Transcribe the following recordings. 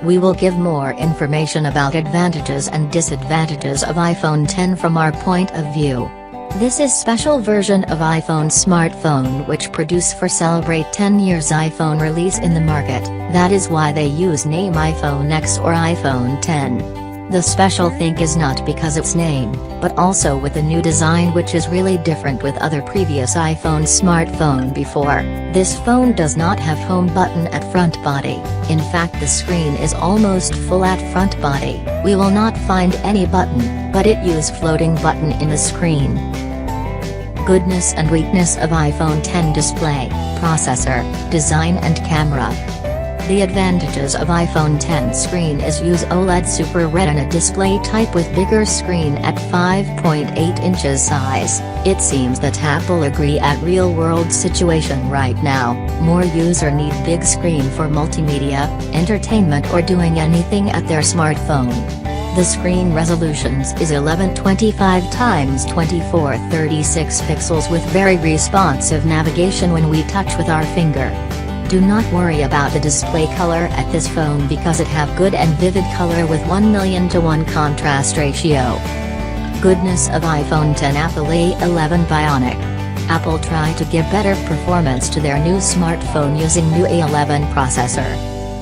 We will give more information about advantages and disadvantages of iPhone X from our point of view. This is special version of iPhone smartphone which produced for celebrate 10 years iPhone release in the market, that is why they use name iPhone X or iPhone X. The special thing is not because its name, but also with the new design which is really different with other previous iPhone smartphone before. This phone does not have home button at front body, in fact the screen is almost full at front body. We will not find any button, but it use floating button in the screen. Goodness and weakness of iPhone X display, processor, design and camera. The advantages of iPhone X screen is use OLED Super Retina display type with bigger screen at 5.8 inches size. It seems that Apple agree at real world situation right now, more user need big screen for multimedia, entertainment or doing anything at their smartphone. The screen resolutions is 1125 x 2436 pixels with very responsive navigation when we touch with our finger. Do not worry about the display color at this phone because it have good and vivid color with 1,000,000:1 contrast ratio. Goodness of iPhone X Apple A11 Bionic. Apple try to give better performance to their new smartphone using new A11 processor.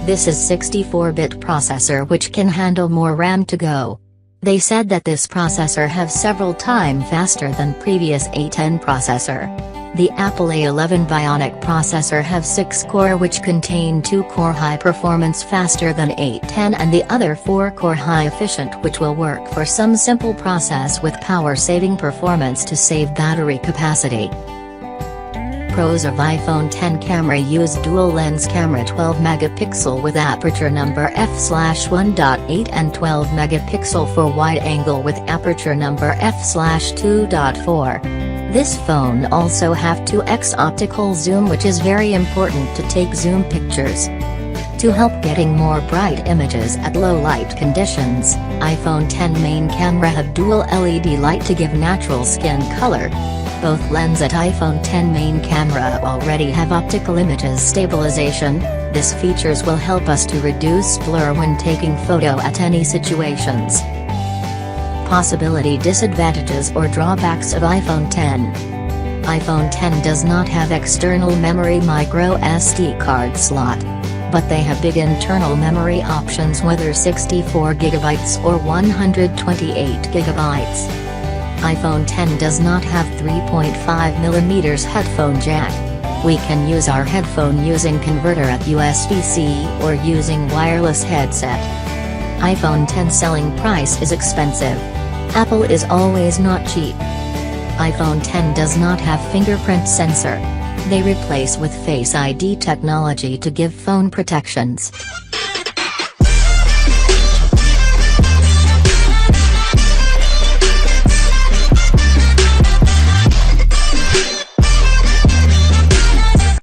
This is 64-bit processor which can handle more RAM to go. They said that this processor have several times faster than previous A10 processor. The Apple A11 Bionic processor have 6 core which contain 2 core high performance faster than A10 and the other 4 core high efficient which will work for some simple process with power saving performance to save battery capacity. Pros of iPhone X camera use dual lens camera 12 megapixel with aperture number f/1.8 and 12 megapixel for wide angle with aperture number f/2.4. This phone also have 2x optical zoom which is very important to take zoom pictures. To help getting more bright images at low light conditions, iPhone X main camera have dual LED light to give natural skin color. Both lens at iPhone X main camera already have optical images stabilization. This features will help us to reduce blur when taking photo at any situations. Possibility disadvantages or drawbacks of iPhone X. iPhone X does not have external memory micro SD card slot. But they have big internal memory options whether 64 GB or 128 GB. iPhone X does not have 3.5mm headphone jack. We can use our headphone using converter at USB-C or using wireless headset. iPhone X selling price is expensive. Apple is always not cheap. iPhone X does not have fingerprint sensor. They replace with Face ID technology to give phone protections.